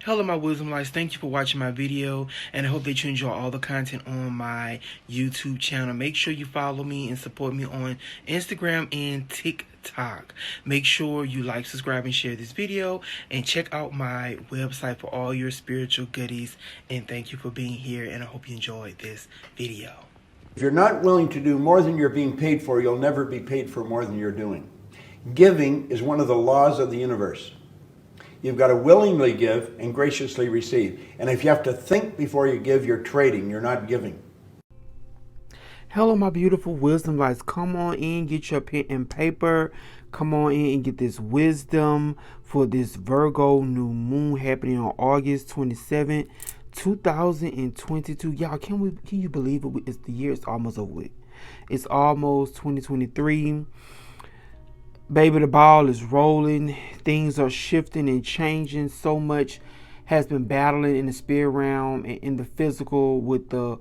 Hello my wisdom lights, thank you for watching my video, and I hope that you enjoy all the content on my YouTube channel. Make sure you follow me and support me on Instagram and TikTok. Make sure you like, subscribe, and share this video, and check out my website for all your spiritual goodies. And thank you for being here, and I hope you enjoyed this video. If you're not willing to do more than you're being paid for, you'll never be paid for more than you're doing. Giving is one of the laws of the universe. You've got to willingly give and graciously receive. And if you have to think before you give, you're trading, you're not giving. Hello, my beautiful wisdom lights. Come on in, get your pen and paper. Come on in and get this wisdom for this Virgo New Moon happening on August 27th, 2022. Y'all, can you believe it? It's the year. It's almost over with. It's almost 2023. Baby, the ball is rolling. Things are shifting and changing. So much has been battling in the spirit realm and in the physical with the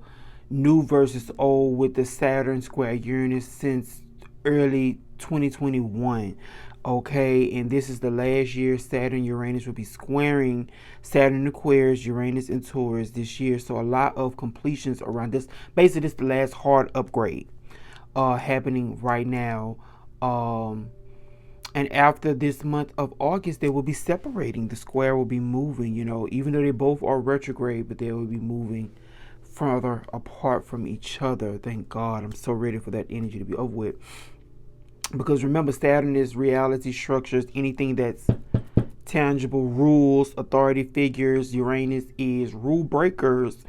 new versus old, with the Saturn square Uranus since early 2021. Okay, and this is the last year Saturn Uranus will be squaring Saturn in Aquarius, Uranus in Taurus this year. So a lot of completions around this. Basically, this is the last hard upgrade happening right now. And after this month of August, they will be separating. The square will be moving, even though they both are retrograde, but they will be moving further apart from each other. Thank God. I'm so ready for that energy to be over with. Because remember, Saturn is reality structures, anything that's tangible, rules, authority figures. Uranus is rule breakers.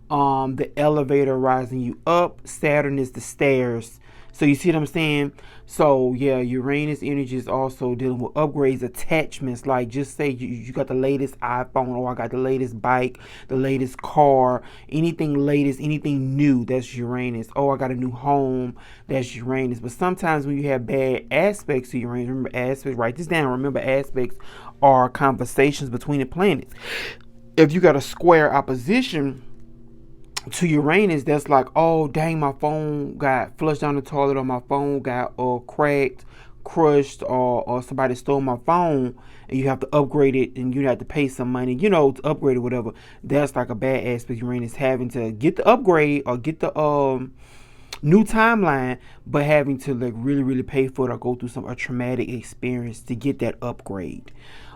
The elevator rising you up. Saturn is the stairs. So you see what I'm saying? So yeah, Uranus energy is also dealing with upgrades, attachments. Like just say you got the latest iPhone, or I got the latest bike, the latest car, anything latest, anything new, that's Uranus. Oh, I got a new home, that's Uranus. But sometimes when you have bad aspects to Uranus, remember aspects, write this down. Remember, aspects are conversations between the planets. If you got a square opposition to Uranus, that's like, oh dang, my phone got flushed down the toilet, or my phone got cracked, crushed, or somebody stole my phone, and you have to upgrade it, and you have to pay some money, to upgrade it, whatever. That's like a bad aspect. Uranus having to get the upgrade or get the new timeline, but having to like really pay for it or go through a traumatic experience to get that upgrade.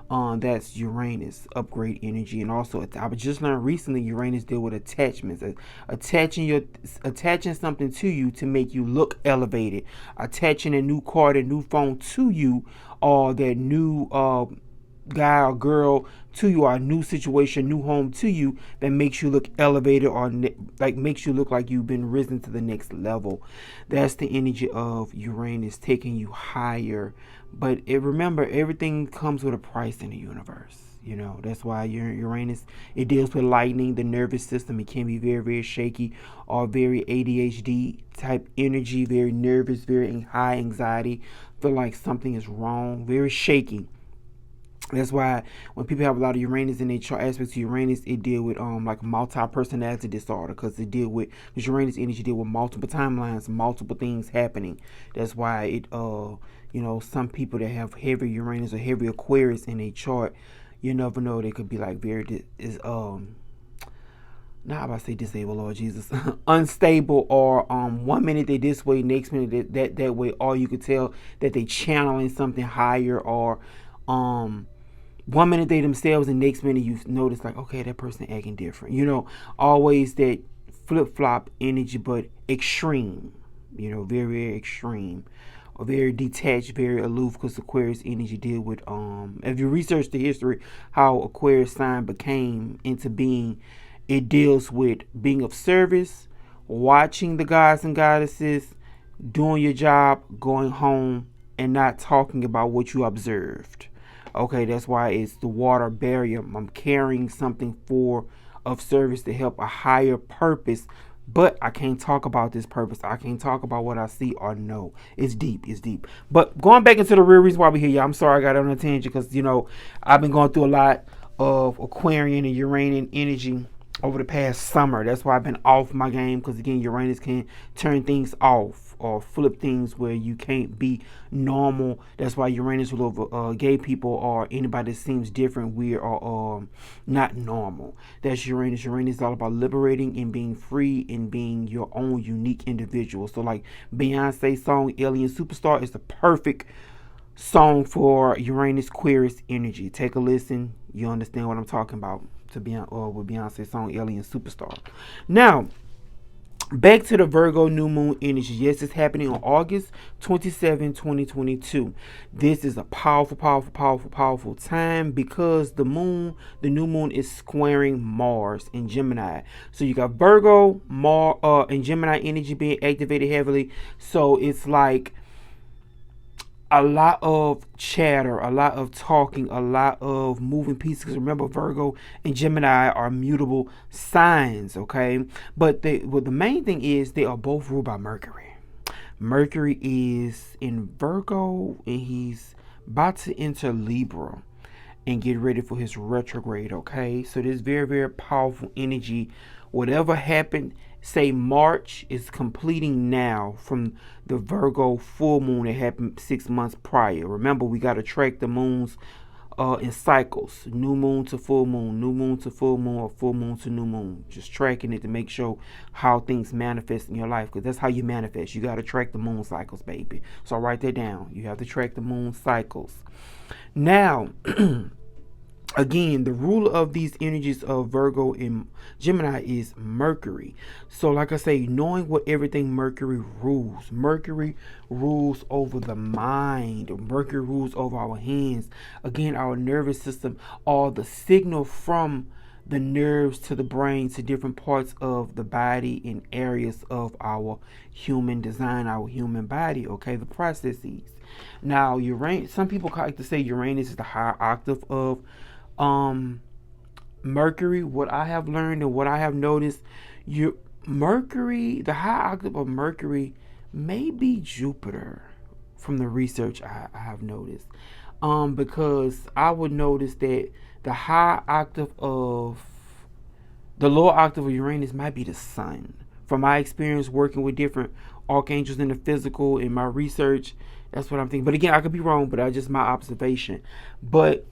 That's Uranus upgrade energy. And also, I just learned recently, Uranus deal with attachments, attaching something to you to make you look elevated, attaching a new car, a new phone to you, or that new guy or girl to you, or a new situation, new home to you, that makes you look elevated, or like makes you look like you've been risen to the next level. That's the energy of Uranus, taking you higher. But remember, everything comes with a price in the universe. That's why Uranus, it deals with lightning, the nervous system. It can be very shaky, or very ADHD type energy, very nervous, very high anxiety, feel like something is wrong, very shaky. That's why when people have a lot of Uranus in their chart, aspects of Uranus, it deal with like multi-personality disorder, because Uranus energy deal with multiple timelines, multiple things happening. That's why it some people that have heavy Uranus or heavy Aquarius in their chart, you never know, they could be like very not about to say disabled, Lord Jesus, unstable, or 1 minute they this way, next minute that way, or you could tell that they channeling something higher, or 1 minute they themselves, and next minute you notice like, okay, that person acting different. Always that flip-flop energy, but extreme, very extreme, or very detached, very aloof, because Aquarius energy deal with if you research the history how Aquarius sign became into being, it deals with being of service, watching the gods and goddesses, doing your job, going home, and not talking about what you observed. Okay, that's why it's the water barrier. I'm carrying something of service to help a higher purpose, but I can't talk about this purpose. I can't talk about what I see or know. It's deep. But going back into the real reason why we're here, y'all, I'm sorry I got on a tangent, because I've been going through a lot of Aquarian and Uranian energy over the past summer. That's why I've been off my game, because again, Uranus can turn things off or flip things where you can't be normal. That's why Uranus will over gay people or anybody that seems different, weird, or not normal. That's Uranus. Uranus is all about liberating and being free and being your own unique individual. So like Beyonce's song Alien Superstar is the perfect song for Uranus Aquarius energy. Take a listen. You understand what I'm talking about to be with Beyonce's song Alien Superstar. Now, back to the Virgo New Moon energy. Yes, it's happening on August 27, 2022. This is a powerful time because the new moon is squaring Mars in Gemini. So you got Virgo, Mars, and Gemini energy being activated heavily. So it's like a lot of chatter, a lot of talking, a lot of moving pieces. Because remember, Virgo and Gemini are mutable signs, okay? But the main thing is they are both ruled by Mercury. Mercury is in Virgo and he's about to enter Libra and get ready for his retrograde, okay? So this very powerful energy. Whatever happened, say March is completing now from the Virgo full moon that happened 6 months prior. Remember, we got to track the moons in cycles. New moon to full moon, new moon to full moon, or full moon to new moon. Just tracking it to make sure how things manifest in your life, because that's how you manifest. You got to track the moon cycles, baby. So write that down. You have to track the moon cycles. Now, again, the ruler of these energies of Virgo and Gemini is Mercury. So like I say, knowing what everything Mercury rules over the mind. Mercury rules over our hands. Again, our nervous system, all the signal from the nerves to the brain to different parts of the body and areas of our human design, our human body, okay, the processes. Now, Uranus, some people like to say Uranus is the higher octave of Mercury. What I have learned and what I have noticed, Mercury, the high octave of Mercury may be Jupiter from the research I have noticed. Because I would notice that the lower octave of Uranus might be the sun. From my experience working with different archangels in the physical in my research, that's what I'm thinking. But again, I could be wrong, but that's just my observation. But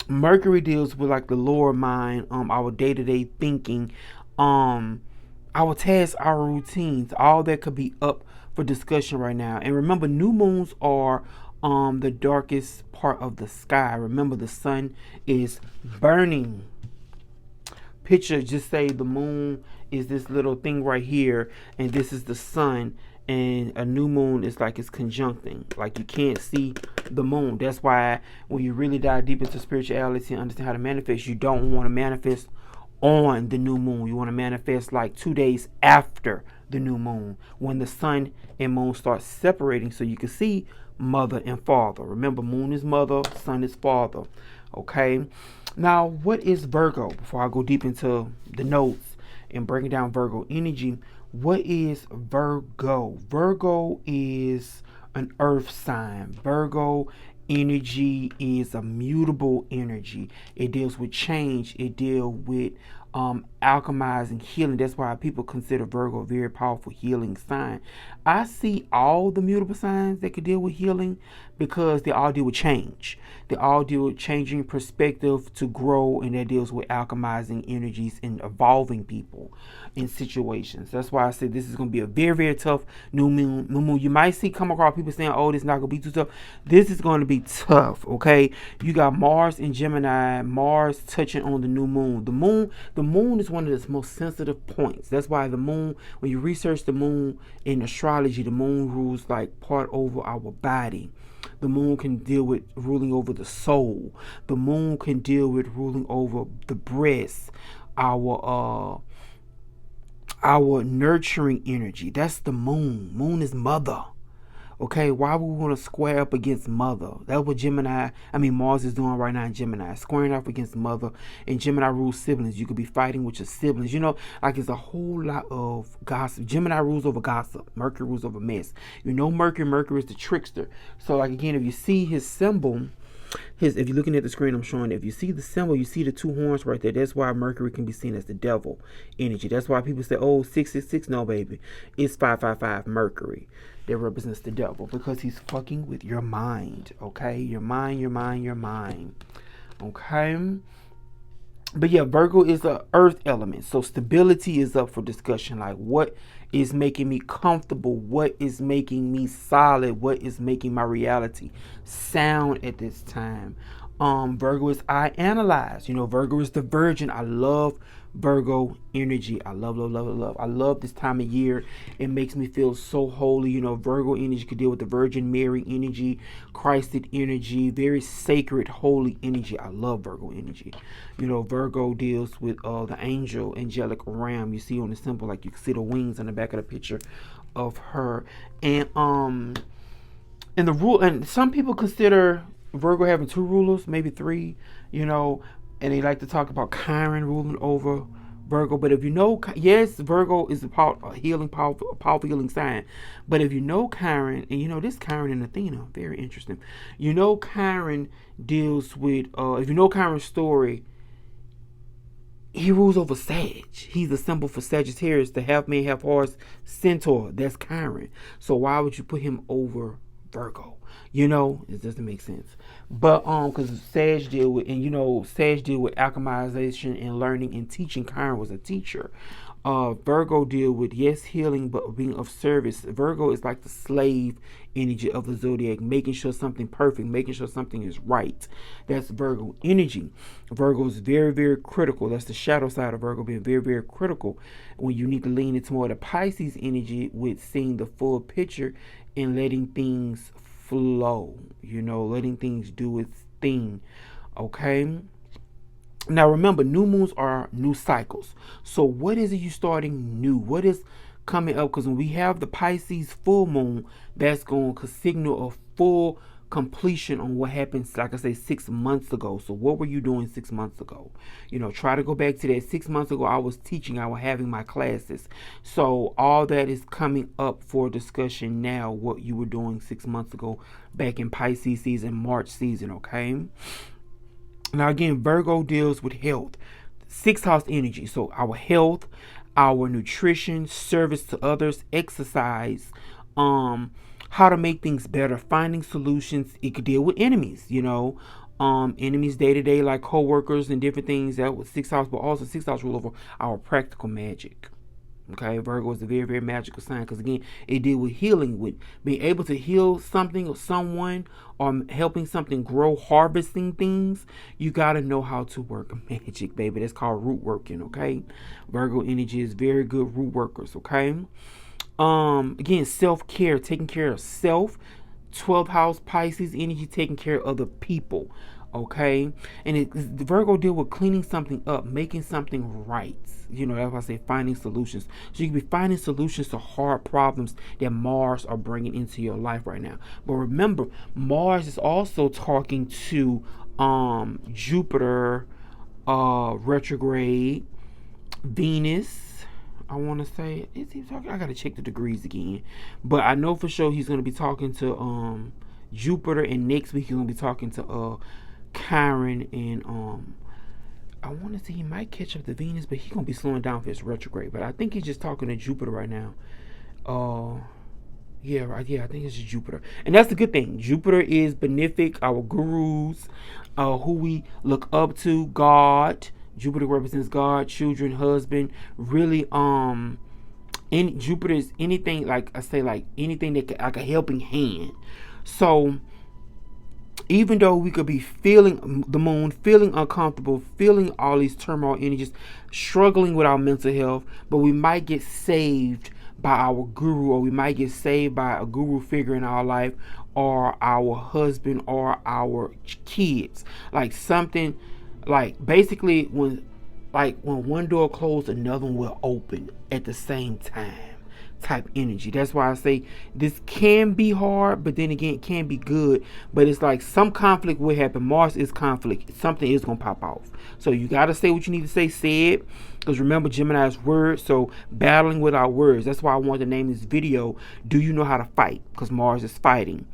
Mercury deals with like the lower mind, our day-to-day thinking, our tasks, our routines, all that could be up for discussion right now. And remember, new moons are the darkest part of the sky. Remember, the sun is burning. Picture, just say the moon is this little thing right here, and this is the sun, and a new moon is like it's conjuncting, like you can't see the moon. That's why when you really dive deep into spirituality and understand how to manifest, you don't want to manifest on the new moon. You want to manifest like 2 days after the new moon, when the sun and moon start separating, so you can see mother and father. Remember, moon is mother, sun is father. Okay, now what is Virgo? Before I go deep into the notes and breaking down Virgo energy, what is Virgo? Virgo is an earth sign. Virgo energy is a mutable energy. It deals with change. It deals with alchemizing, healing. That's why people consider Virgo a very powerful healing sign. I see all the mutable signs that could deal with healing because they all deal with change. They all deal with changing perspective to grow, and that deals with alchemizing energies and evolving people in situations. That's why I said this is going to be a very tough new moon. You might see come across people saying, oh, this is not going to be too tough. This is going to be tough, okay? You got Mars in Gemini, Mars touching on the new moon. The moon is one of the most sensitive points. That's why the moon, when you research the moon in astrology, the moon rules like part over our body. The moon can deal with ruling over the soul. The moon can deal with ruling over the breast, our nurturing energy. That's the moon. Moon is mother. Okay, why would we want to square up against mother? That's what Mars is doing right now in Gemini, squaring up against mother. And Gemini rules siblings. You could be fighting with your siblings. You know, like it's a whole lot of gossip. Gemini rules over gossip. Mercury rules over mess. You know, Mercury is the trickster. So like again, if you see his symbol, If you're looking at the screen, I'm showing it. If you see the symbol, you see the two horns right there. That's why Mercury can be seen as the devil energy. That's why people say, oh, 666. No, baby. It's 555 Mercury. That represents the devil because he's fucking with your mind. Okay? Your mind, your mind, your mind. Okay? But yeah, Virgo is a earth element. So stability is up for discussion. Like, what is making me comfortable? What is making me solid? What is making my reality sound at this time? Virgo is I analyze. You know, Virgo is the virgin. I love Virgo energy. I love, love, love, love. I love this time of year. It makes me feel so holy. You know, Virgo energy could deal with the Virgin Mary energy, Christed energy, very sacred, holy energy. I love Virgo energy. You know, Virgo deals with the angelic ram. You see on the symbol, like you can see the wings on the back of the picture of her. And the rule, and some people consider Virgo having two rulers, maybe three, you know, and they like to talk about Chiron ruling over Virgo. But if you know, yes, Virgo is a powerful healing sign. But if you know Chiron, and you know this Chiron and Athena, very interesting. You know Chiron deals with, if you know Chiron's story, he rules over Sag. He's a symbol for Sagittarius, the half man, half horse centaur. That's Chiron. So why would you put him over Virgo? You know, it doesn't make sense. But because Sag deal with, and you know, Sag deal with alchemization and learning and teaching. Chiron was a teacher. Virgo deal with, yes, healing, but being of service. Virgo is like the slave energy of the zodiac, making sure something perfect, making sure something is right. That's Virgo energy. Virgo is very, very critical. That's the shadow side of Virgo, being very, very critical. When you need to lean into more of the Pisces energy with seeing the full picture and letting things flow, you know, letting things do its thing. Okay. Now remember, new moons are new cycles. So what is it you starting new? What is coming up? Because when we have the Pisces full moon, that's going to signal a full completion on what happened, like I say, 6 months ago. So what were you doing 6 months ago? You know, try to go back to that. 6 months ago, I was teaching, I was having my classes. So all that is coming up for discussion now, what you were doing 6 months ago back in Pisces season, March season, okay? Now again, Virgo deals with health, 6th house energy. So our health, our nutrition, service to others, exercise, how to make things better, finding solutions. It could deal with enemies, you know, enemies day to day, like co-workers and different things. That was 6th house, but also 6th house rule over our practical magic. Okay, Virgo is a very, very magical sign because, again, it deals with healing, with being able to heal something or someone, or helping something grow, harvesting things. You got to know how to work magic, baby. That's called root working, okay? Virgo energy is very good root workers, okay? Again, self-care, taking care of self. 12th house Pisces energy, taking care of other people, okay? And the Virgo deal with cleaning something up, making something right. You know, that's why I say finding solutions. So you can be finding solutions to hard problems that Mars are bringing into your life right now. But remember, Mars is also talking to Jupiter retrograde, Venus. I want to say, is he talking? I gotta check the degrees again, but I know for sure he's gonna be talking to Jupiter, and next week he's gonna be talking to Chiron, and I want to say he might catch up to Venus, but he's gonna be slowing down for his retrograde. But I think he's just talking to Jupiter right now. Yeah, right. Yeah, I think it's just Jupiter, and that's the good thing. Jupiter is benefic, our gurus, who we look up to, God. Jupiter represents God, children, husband. Really, Jupiter is anything, like I say, like anything that like a helping hand. So even though we could be feeling the moon, feeling uncomfortable, feeling all these turmoil energies, struggling with our mental health, but we might get saved by our guru, or we might get saved by a guru figure in our life, or our husband, or our kids. Like something, like basically when one door closed, another one will open at the same time type energy. That's why I say this can be hard, but then again it can be good. But it's like some conflict will happen. Mars is conflict. Something is gonna pop off. So you gotta say what you need to say it. Because remember, Gemini's words, so battling with our words. That's why I wanted to name this video, Do You Know How to Fight? Because Mars is fighting.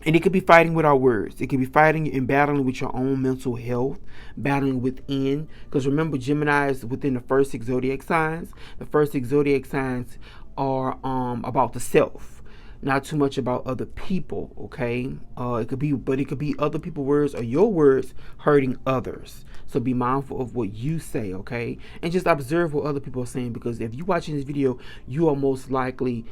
And it could be fighting with our words. It could be fighting and battling with your own mental health, battling within. Because remember, Gemini is within the first six zodiac signs. The first six zodiac signs are about the self, not too much about other people. Okay, it could be other people's words or your words hurting others. So be mindful of what you say, okay, and just observe what other people are saying. Because if you're watching this video, you are most likely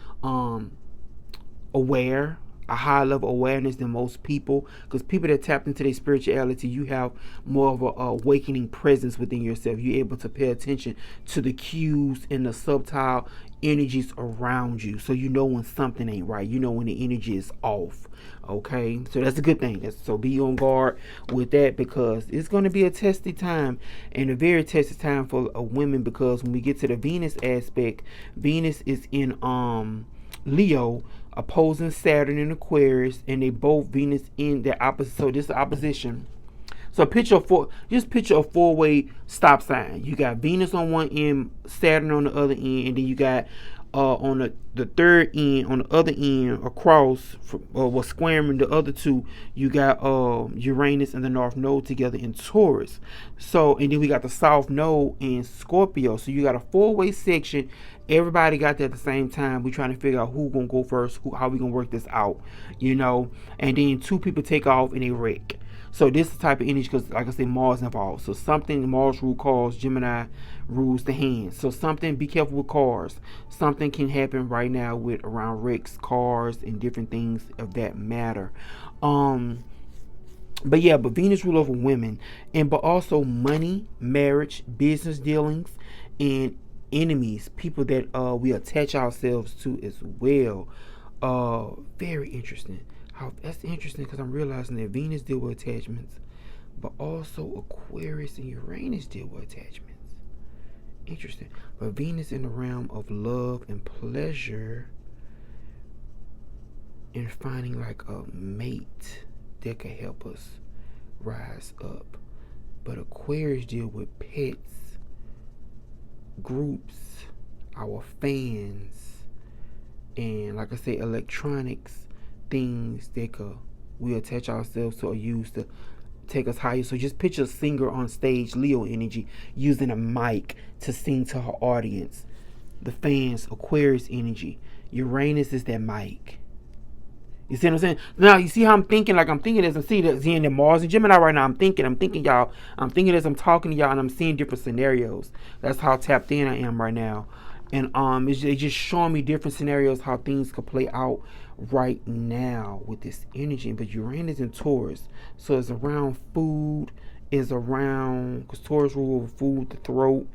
aware, a high level awareness than most people, because people that tap into their spirituality, you have more of a awakening presence within yourself. You're able to pay attention to the cues and the subtle energies around you, so you know when something ain't right, you know when the energy is off. Okay, so that's a good thing. So be on guard with that, because it's going to be a testy time, and a very testy time for women, because when we get to the Venus aspect, Venus is in Leo, opposing Saturn in Aquarius, and they both Venus in their opposite. So this is opposition. So picture a four-way stop sign. You got Venus on one end, Saturn on the other end, and then you got on the third end, on the other end, across, was squaring the other two, you got Uranus and the North Node together in Taurus. So, and then we got the South Node in Scorpio. So you got a four-way section. Everybody got that at the same time. We trying to figure out who gonna go first, how we gonna work this out, and then two people take off and they wreck. So this is the type of energy, because like I said, Mars involved. So something, Mars rules cars, Gemini rules the hands. So something, be careful with cars. Something can happen right now with around wrecks, cars, and different things of that matter. But Venus rule over women, but also money, marriage, business dealings, and enemies, people that we attach ourselves to as well. Very interesting. That's interesting, because I'm realizing that Venus deal with attachments, but also Aquarius and Uranus deal with attachments. Interesting. But Venus in the realm of love and pleasure, and finding like a mate that could help us rise up. But Aquarius deal with pets, groups, our fans, and like I say, electronics, things that we attach ourselves to or use to take us higher. So just picture a singer on stage, Leo energy, using a mic to sing to her audience. The fans, Aquarius energy. Uranus is that mic. You see what I'm saying? Now you see how I'm thinking, like I'm thinking as I'm seeing the Mars and Gemini right now. I'm thinking y'all. I'm thinking as I'm talking to y'all, and I'm seeing different scenarios. That's how tapped in I am right now. And it's just showing me different scenarios, how things could play out right now with this energy. But Uranus in Taurus, so it's around food, is around, because Taurus rule over food, the throat.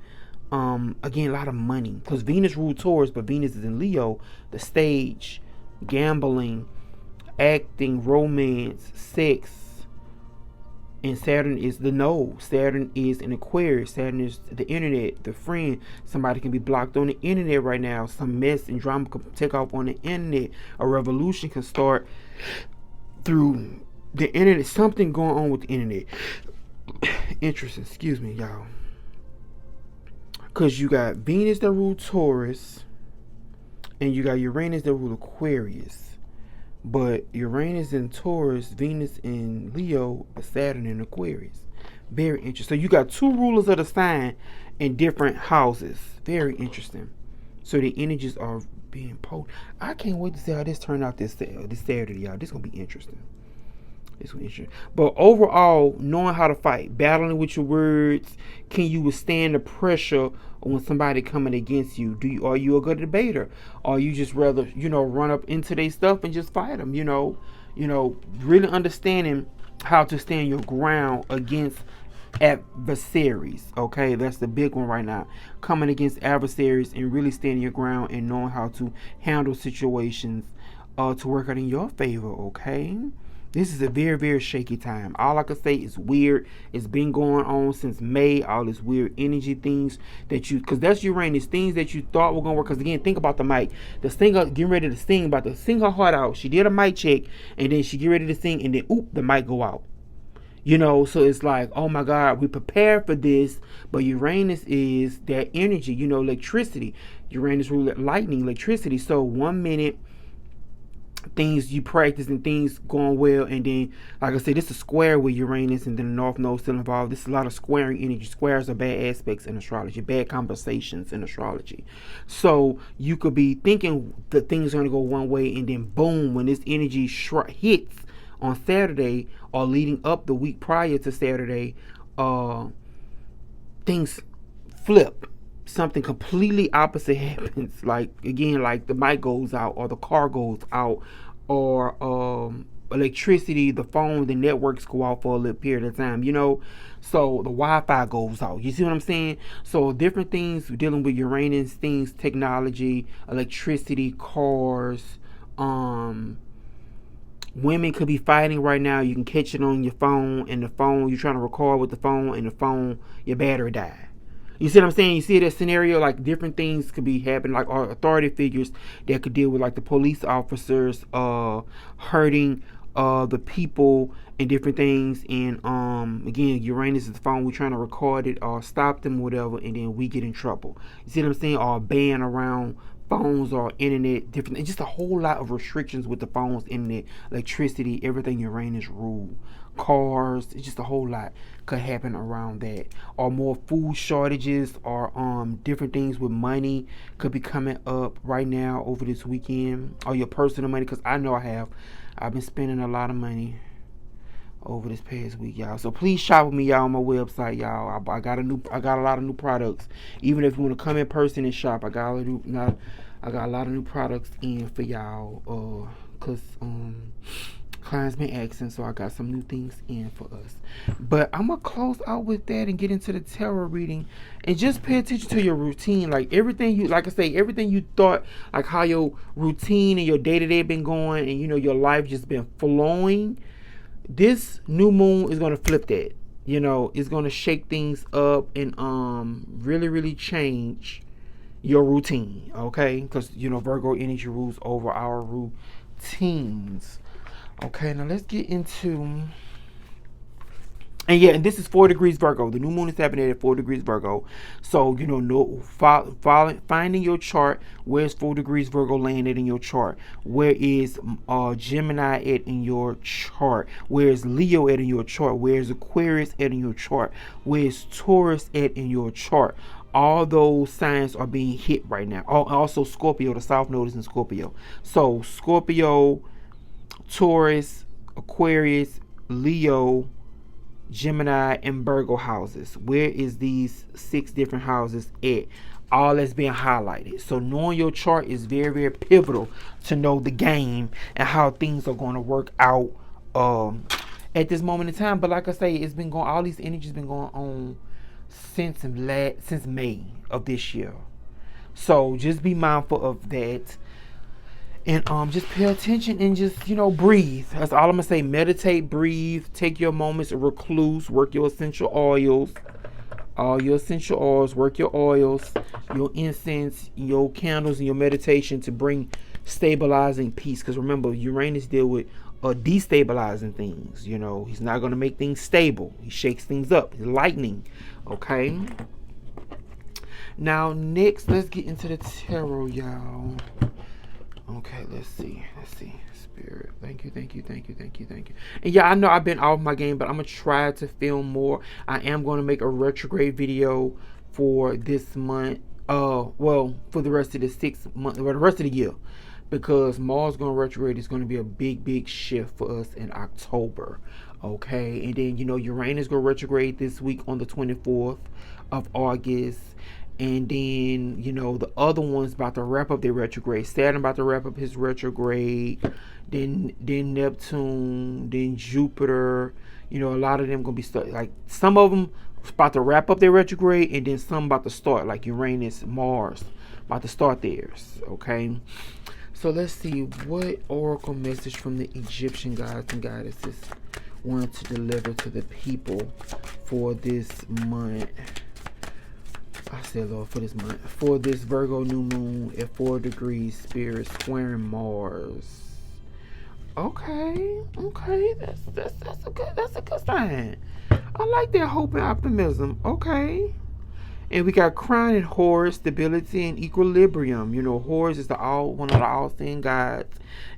Again, a lot of money, because Venus ruled Taurus, but Venus is in Leo, the stage, gambling, acting, romance, sex. And Saturn is the node. Saturn is an Aquarius. Saturn is the internet, the friend. Somebody can be blocked on the internet right now. Some mess and drama can take off on the internet. A revolution can start through the internet. Something going on with the internet. Interesting. Excuse me, y'all. Because you got Venus that rule Taurus, and you got Uranus that rule Aquarius. But Uranus in Taurus, Venus in Leo, Saturn in Aquarius. Very interesting. So you got two rulers of the sign in different houses. Very interesting. So the energies are being potent. I can't wait to see how this turned out this Saturday, y'all. This is going to be interesting. But overall, knowing how to fight, battling with your words, can you withstand the pressure when somebody coming against you? Are you a good debater? Or you just rather, run up into their stuff and just fight them? Really understanding how to stand your ground against adversaries. Okay, that's the big one right now. Coming against adversaries and really standing your ground and knowing how to handle situations to work out in your favor. Okay. This is a very, very shaky time. All I can say is weird. It's been going on since May. All this weird energy things because that's Uranus, things that you thought were going to work. Because again, think about the mic. The singer getting ready to sing, about to sing her heart out. She did a mic check, and then she get ready to sing, and then, the mic go out. So it's like, oh my God, we prepared for this. But Uranus is that energy, electricity. Uranus ruled lightning, electricity. So 1 minute, things you practice and things going well, and then like I said, this is a square with Uranus, and then the North Node still involved. This is a lot of squaring energy. Squares are bad aspects in astrology, bad conversations in astrology. So you could be thinking that things are going to go one way, and then boom, when this energy hits on Saturday or leading up the week prior to Saturday, things flip. Something completely opposite happens. Like again, like the mic goes out, or the car goes out, or electricity, the phone, the networks go out for a little period of time. So the Wi-Fi goes out. You see what I'm saying? So different things dealing with Uranus, things, technology, electricity, cars. Women could be fighting right now. You can catch it on your phone, and the phone you're trying to record with the phone, and the phone your battery died. You see what I'm saying? You see that scenario, like different things could be happening, like authority figures that could deal with like the police officers hurting the people and different things. And again, Uranus is the phone, we're trying to record it or stop them or whatever, and then we get in trouble. You see what I'm saying? Or a ban around phones or internet, different, and just a whole lot of restrictions with the phones, internet, electricity, everything Uranus rule. Cars, it's just a whole lot could happen around that, or more food shortages, or different things with money could be coming up right now over this weekend, or your personal money, because I know I've been spending a lot of money over this past week, y'all. So please shop with me, y'all, on my website, y'all. I got a lot of new products. Even if you want to come in person and shop, I got a lot of new products in for y'all. Cause clients been asking, so I got some new things in for us. But I'm gonna close out with that and get into the tarot reading, and just pay attention to your routine. Like everything everything you thought, like how your routine and your day-to-day been going, and your life just been flowing. This new moon is gonna flip that. It's gonna shake things up and really, really change your routine. Okay, because Virgo energy rules over our routines. Okay, now let's get into, and this is 4 degrees Virgo. The new moon is happening at 4 degrees Virgo. So, finding your chart. Where's 4 degrees Virgo landed in your chart? Where is Gemini at in your chart? Where's Leo at in your chart? Where's Aquarius at in your chart? Where's Taurus at in your chart? All those signs are being hit right now. Also, Scorpio, the South Node is in Scorpio. So, Scorpio, Taurus, Aquarius, Leo, Gemini, and Virgo houses. Where is these 6 different houses at? All that's being highlighted. So knowing your chart is very, very pivotal to know the game and how things are going to work out at this moment in time. But like I say, it's been going. All these energies been going on since May of this year. So just be mindful of that. And just pay attention and just, breathe. That's all I'm going to say. Meditate, breathe, take your moments, recluse, work your essential oils. All your essential oils, work your oils, your incense, your candles, and your meditation to bring stabilizing peace. Because remember, Uranus deal with destabilizing things. He's not going to make things stable. He shakes things up. He's lightning. Okay? Now, next, let's get into the tarot, y'all. Okay, let's see. Spirit, thank you. And yeah, I know I've been off my game, but I'm gonna try to film more. I am going to make a retrograde video for this month. For the rest of the 6 months, or the rest of the year, because Mars going retrograde is going to be a big shift for us in October. Okay, and then Uranus go retrograde this week on the 24th of August. And then, the other one's about to wrap up their retrograde. Saturn about to wrap up his retrograde. Then Neptune. Then Jupiter. A lot of them going to be like some of them about to wrap up their retrograde. And then some about to start, like Uranus, Mars, about to start theirs. Okay. So let's see what oracle message from the Egyptian gods and goddesses want to deliver to the people for this month. I said, Lord, for this month, for this Virgo new moon at 4 degrees, Spirit squaring Mars. Okay, that's a good sign. I like that hope and optimism. Okay, And we got Crown and Horus, stability and equilibrium. You know, Horus is one of the all-seeing gods.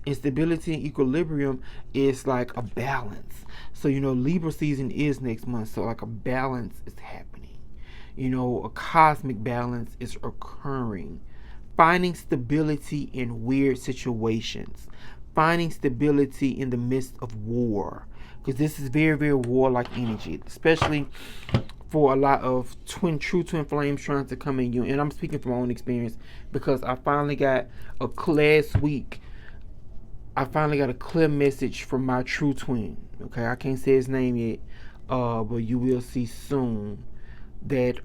And stability and equilibrium is like a balance. So, you know, Libra season is next month. So, like, a balance is happening. You know, a cosmic balance is occurring. Finding stability in weird situations. Finding stability in the midst of war. Because this is very, very warlike energy. Especially for a lot of true twin flames trying to come in you. And I'm speaking from my own experience. Because I finally got last week. I finally got a clear message from my true twin. Okay, I can't say his name yet. But you will see soon that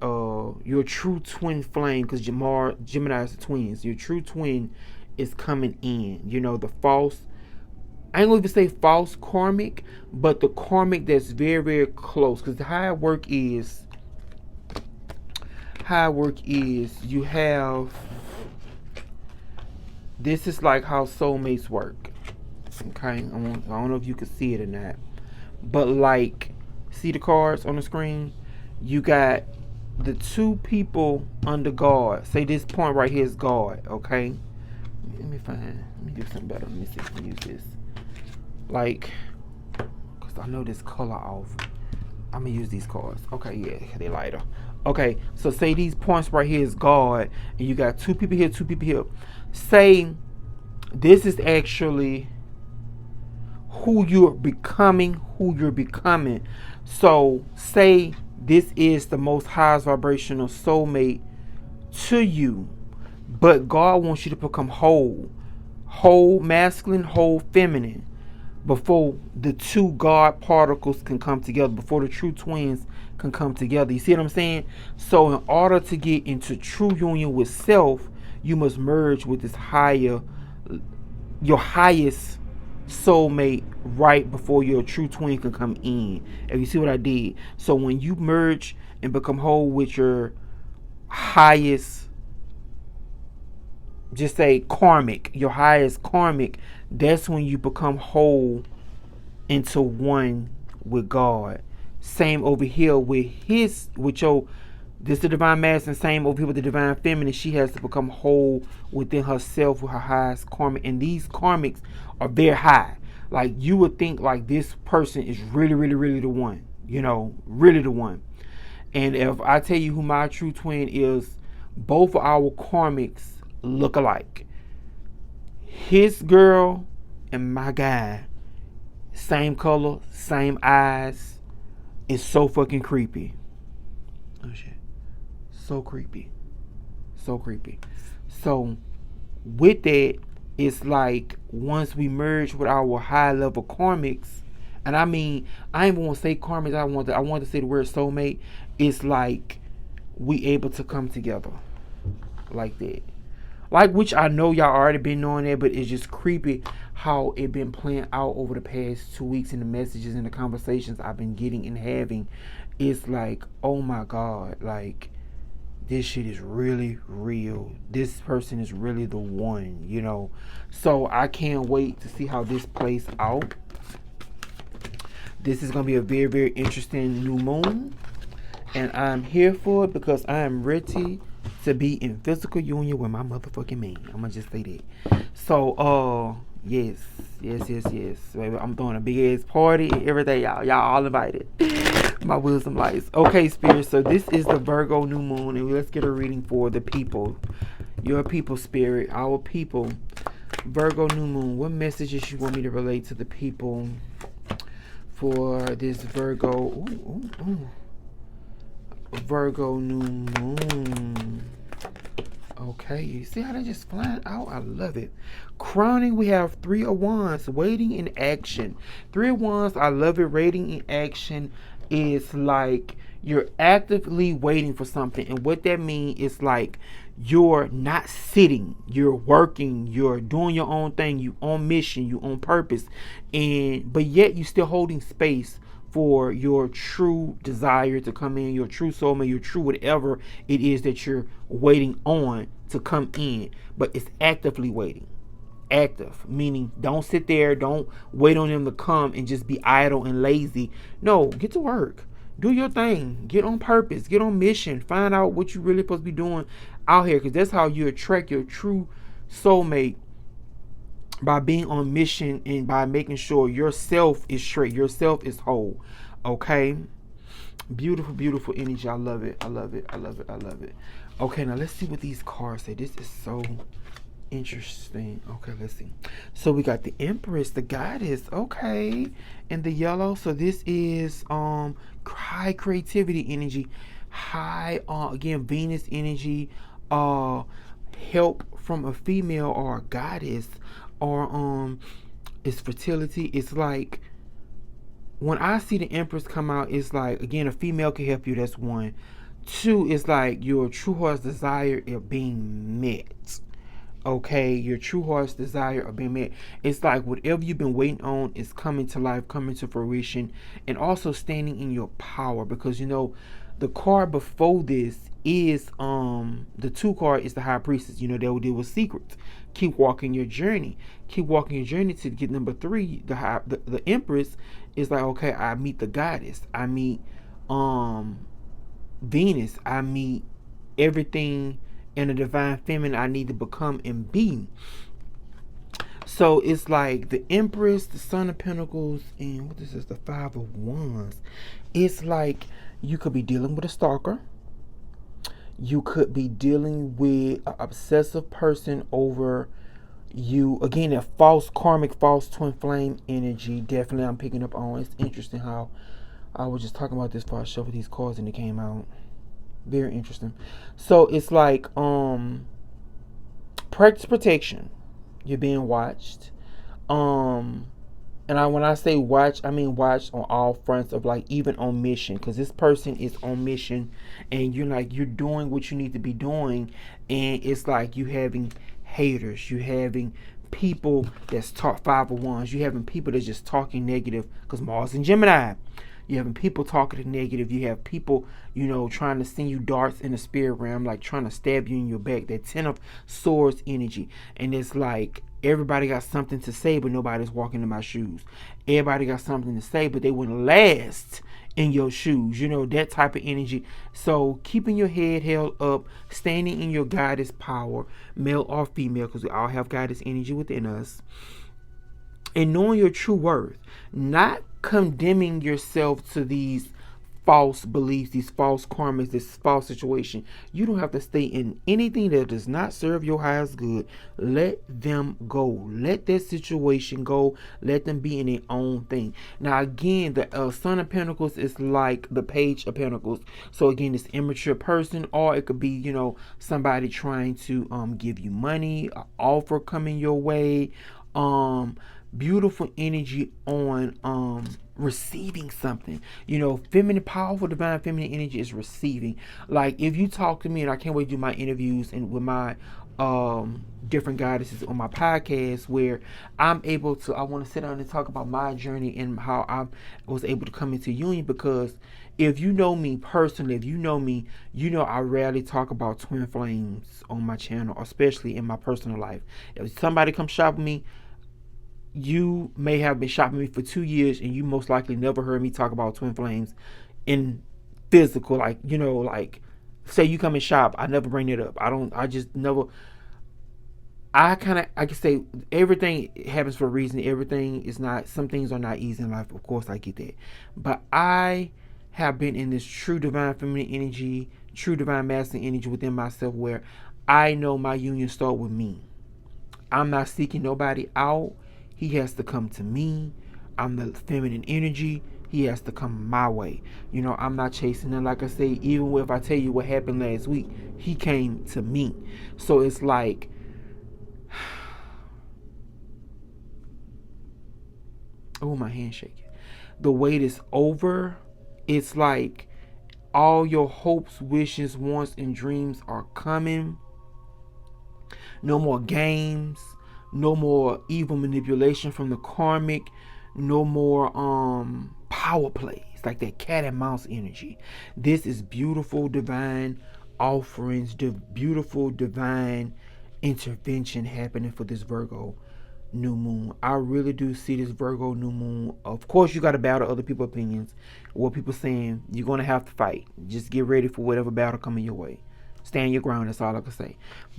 your true twin flame, because Gemini is the twins, your true twin is coming in. You know, the false, I ain't gonna even say false karmic, but the karmic that's very, very close. Because how it work is you have, this is like how soulmates work. Okay, I don't know if you can see it or not, but like, see the cards on the screen? You got the two people under guard. Say this point right here is guard, okay? Let me do something better. Let me see if I can use this. Like, because I know this color off. I'm going to use these cards. Okay, yeah, they lighter. Okay, so say these points right here is guard, and you got two people here, two people here. Say this is actually who you're becoming. So say this is the most highest vibrational soulmate to you, but God wants you to become whole masculine, whole feminine, before the two God particles can come together, before the true twins can come together. You see what I'm saying? So in order to get into true union with self, you must merge with this your highest soulmate right before your true twin can come in. If you see what I did. So when you merge and become whole with your highest, just say karmic, your highest karmic, that's when you become whole into one with God. Same over here with this is the divine masculine. Same over here with the divine feminine. She has to become whole within herself with her highest karmic. And these karmics are very high. Like, you would think like this person is really, really, really the one. You know, really the one. And if I tell you who my true twin is, both of our karmics look alike. His girl and my guy, same color, same eyes. It's so fucking creepy. Oh shit. So creepy. So creepy. So with that, it's like once we merge with our high level karmics, and I mean, I ain't want to say karmics, I want to say the word soulmate. It's like we able to come together like that. Like, which I know y'all already been knowing that, but it's just creepy how it been playing out over the past 2 weeks in the messages and the conversations I've been getting and having. It's like, oh my God, like, this shit is really real. This person is really the one, you know. So I can't wait to see how this plays out. This is going to be a very, very interesting new moon. And I'm here for it because I am ready to be in physical union with my motherfucking man. I'm going to just say that. So, yes. Baby, I'm throwing a big ass party and everything, y'all. Y'all all invited. My wisdom lights. Okay, Spirit. So this is the Virgo New Moon, and let's get a reading for the people. Your people, Spirit. Our people. Virgo New Moon. What messages you want me to relate to the people for this Virgo? Virgo New Moon. Okay, you see how they just flying out? I love it. Crowning, we have 3 of Wands, waiting in action. 3 of Wands, I love it. Waiting in action is like you're actively waiting for something. And what that means is like you're not sitting, you're working, you're doing your own thing, you on mission, you on purpose. But yet you still holding space for your true desire to come in, your true soulmate, your true whatever it is that you're waiting on to come in. But it's actively waiting. Active, meaning don't sit there, don't wait on them to come and just be idle and lazy. No, get to work. Do your thing. Get on purpose. Get on mission. Find out what you really supposed to be doing out here, because that's how you attract your true soulmate, by being on mission and by making sure yourself is straight, yourself is whole. Okay? Beautiful, beautiful energy. I love it. I love it. I love it. I love it. Okay, now let's see what these cards say. This is so interesting. Okay, let's see. So we got the Empress, the Goddess, okay, and the yellow. So this is high creativity energy, high again Venus energy, help from a female or a goddess, or it's fertility. It's like when I see the Empress come out, it's like, again, a female can help you. That's one. Two, it's like your true heart's desire of being met. Okay, your true heart's desire of being met. It's like whatever you've been waiting on is coming to life, coming to fruition, and also standing in your power. Because the card before this is the 2 card is the High Priestess. They will deal with secrets. Keep walking your journey. Keep walking your journey to get number 3. The Empress is like, okay, I meet the Goddess. I meet Venus. I meet everything in the divine feminine I need to become and be. So it's like the Empress, the Son of Pentacles, and what this is, the 5 of Wands. It's like you could be dealing with a stalker. You could be dealing with an obsessive person over you. Again, that false karmic, false twin flame energy. Definitely I'm picking up on. It's interesting how I was just talking about this before I shuffled these cards and it came out. Very interesting. So it's like practice protection. You're being watched. And when I say watch, I mean watch on all fronts, of like even on mission, because this person is on mission and you're doing what you need to be doing, and it's like you having haters, you having people that's talk 5 of Wands, you having people that's just talking negative, because Mars and Gemini. You having people talking negative. You have people, trying to send you darts in the spirit realm, like trying to stab you in your back. That 10 of Swords energy. And it's like everybody got something to say, but nobody's walking in my shoes. Everybody got something to say, but they wouldn't last in your shoes. That type of energy. So keeping your head held up, standing in your goddess power, male or female, because we all have goddess energy within us. And knowing your true worth, not condemning yourself to these false beliefs, these false karmas, this false situation. You don't have to stay in anything that does not serve your highest good. Let them go. Let that situation go. Let them be in their own thing. Now again, the Son of Pentacles is like the Page of Pentacles. So again, this immature person, or it could be, somebody trying to give you money, an offer coming your way. Beautiful energy on receiving something. Feminine, powerful, divine feminine energy is receiving. Like if you talk to me, and I can't wait to do my interviews and with my different goddesses on my podcast, where I'm able to, I want to sit down and talk about my journey and how I was able to come into union. Because if you know me personally, if you know me, I rarely talk about twin flames on my channel, especially in my personal life. If somebody comes shop with me, you may have been shopping me for 2 years and you most likely never heard me talk about twin flames in physical, like say you come and shop, I never bring it up. I just never. I can say everything happens for a reason. Everything is not, some things are not easy in life, of course I get that, but I have been in this true divine feminine energy, true divine masculine energy within myself, where I know my union start with me. I'm not seeking nobody out. He has to come to me. I'm the feminine energy. He has to come my way. I'm not chasing him. Like I say, even if I tell you what happened last week, he came to me. So it's like, oh, my hand shaking. The wait is over. It's like all your hopes, wishes, wants, and dreams are coming. No more games. No more evil manipulation from the karmic. No more power plays, like that cat and mouse energy. This is beautiful divine offerings, beautiful divine intervention happening for this Virgo New Moon. I really do see this Virgo New Moon. Of course, you got to battle other people's opinions. What people saying, you're going to have to fight. Just get ready for whatever battle coming your way. Stand your ground. That's all I can say.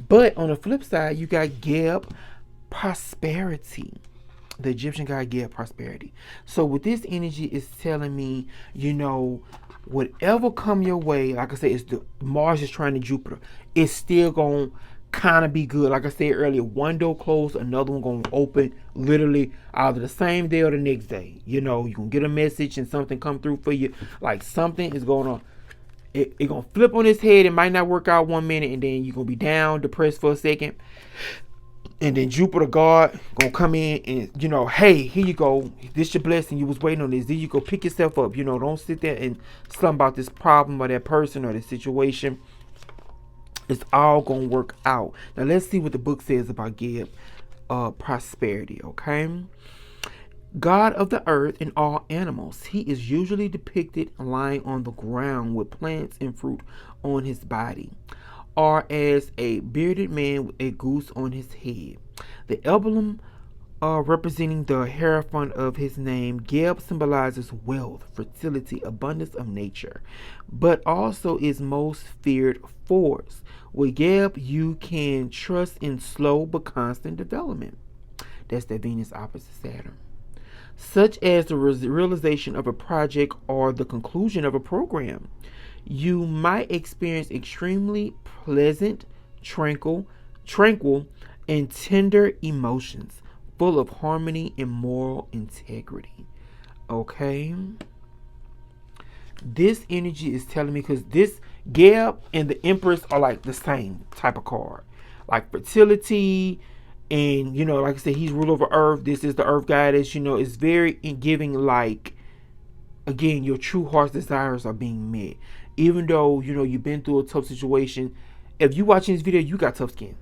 But on the flip side, you got Geb, prosperity. The Egyptian god Geb, prosperity. So with this energy, it's telling me, whatever come your way, like I said, it's the Mars is trying to Jupiter. It's still going to kind of be good. Like I said earlier, one door closed, another one going to open literally either the same day or the next day. You going to get a message and something come through for you. Like something is going on. It going to flip on its head. It might not work out 1 minute, and then you're going to be down, depressed for a second. And then Jupiter God gonna come in and, hey, here you go. This your blessing. You was waiting on this. Then you go pick yourself up. Don't sit there and slum about this problem or that person or the situation. It's all gonna work out. Now let's see what the book says about Geb, prosperity, okay? God of the earth and all animals. He is usually depicted lying on the ground with plants and fruit on his body, or as a bearded man with a goose on his head. The emblem representing the hierophant of his name, Geb, symbolizes wealth, fertility, abundance of nature, but also is most feared force. With Geb, you can trust in slow but constant development. That's the Venus opposite Saturn. Such as the realization of a project or the conclusion of a program. You might experience extremely pleasant, tranquil, and tender emotions, full of harmony and moral integrity. Okay? This energy is telling me, because this Geb and the Empress are like the same type of card. Like fertility, and, like I said, he's ruler over Earth. This is the Earth goddess. It's very in giving, like, again, your true heart's desires are being met. Even though, you've been through a tough situation, if you watching this video, you got tough skin.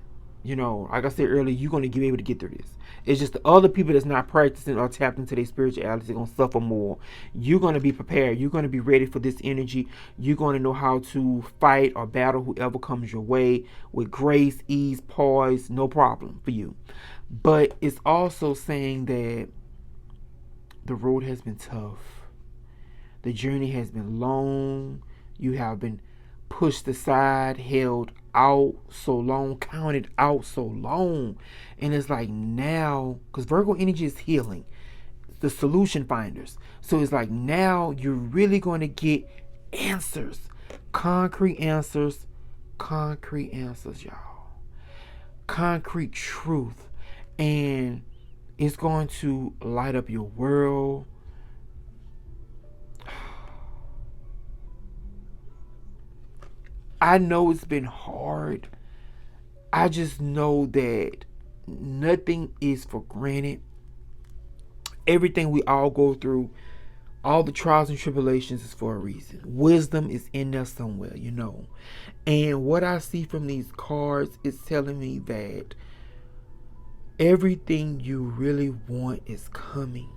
Like I said earlier, you're going to be able to get through this. It's just the other people that's not practicing or tapped into their spirituality, they're going to suffer more. You're going to be prepared. You're going to be ready for this energy. You're going to know how to fight or battle whoever comes your way with grace, ease, poise, no problem for you. But it's also saying that the road has been tough. The journey has been long. You have been pushed aside, held out so long, counted out so long. And it's like now, because Virgo energy is healing, the solution finders. So it's like now you're really going to get answers. Concrete answers, y'all. Concrete truth. And it's going to light up your world. I know it's been hard. I just know that nothing is for granted. Everything we all go through, all the trials and tribulations is for a reason. Wisdom is in there somewhere, And what I see from these cards is telling me that everything you really want is coming.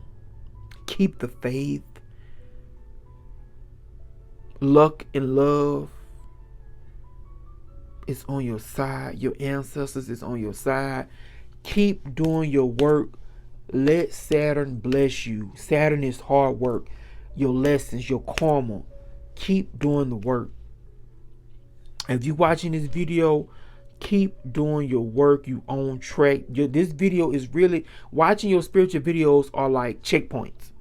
Keep the faith. Luck and love is on your side. Your ancestors is on your side. Keep doing your work. Let Saturn bless you. Saturn is hard work. Your lessons, your karma. Keep doing the work. If you're watching this video, keep doing your work. You on track. This video is really, watching your spiritual videos are like checkpoints.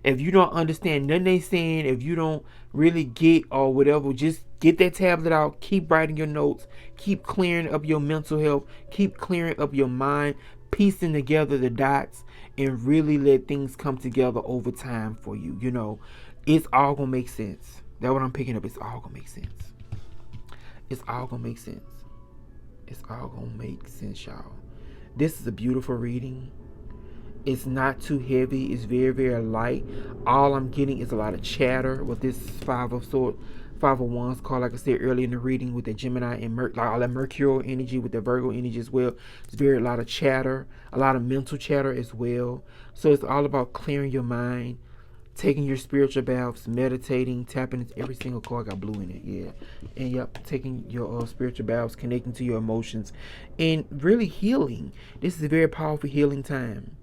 If you don't understand nothing they saying, if you don't really get or whatever, just get that tablet out. Keep writing your notes. Keep clearing up your mental health. Keep clearing up your mind. Piecing together the dots and really let things come together over time for you. It's all going to make sense. That's what I'm picking up. It's all going to make sense. It's all going to make sense. It's all going to make sense, y'all. This is a beautiful reading. It's not too heavy. It's very, very light. All I'm getting is a lot of chatter with this Five of Wands card. Like I said earlier in the reading, with the Gemini and all that Mercurial energy, with the Virgo energy as well. It's a lot of chatter, a lot of mental chatter as well. So it's all about clearing your mind, taking your spiritual baths, meditating, tapping into every single card got blue in it, yeah. And yep, taking your spiritual baths, connecting to your emotions, and really healing. This is a very powerful healing time.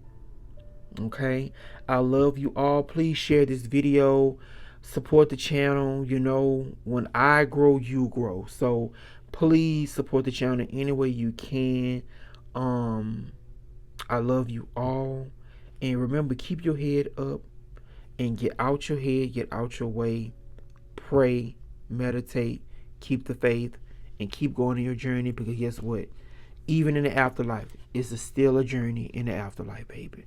Okay, I love you all. Please share this video, support the channel. You know, when I grow, you grow. So please support the channel any way you can. I love you all, and remember, keep your head up and get out your head, get out your way. Pray, meditate, keep the faith, and keep going on your journey, because guess what, even in the afterlife, it's still a journey in the afterlife, baby.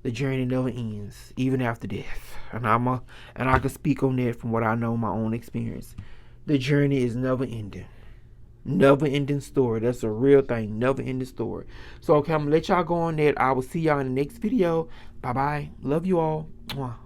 The journey never ends, even after death. And I can speak on that from what I know, my own experience. The journey is never ending. Never ending story. That's a real thing. Never ending story. So okay, I'm gonna let y'all go on that. I will see y'all in the next video. Bye bye. Love you all. Mwah.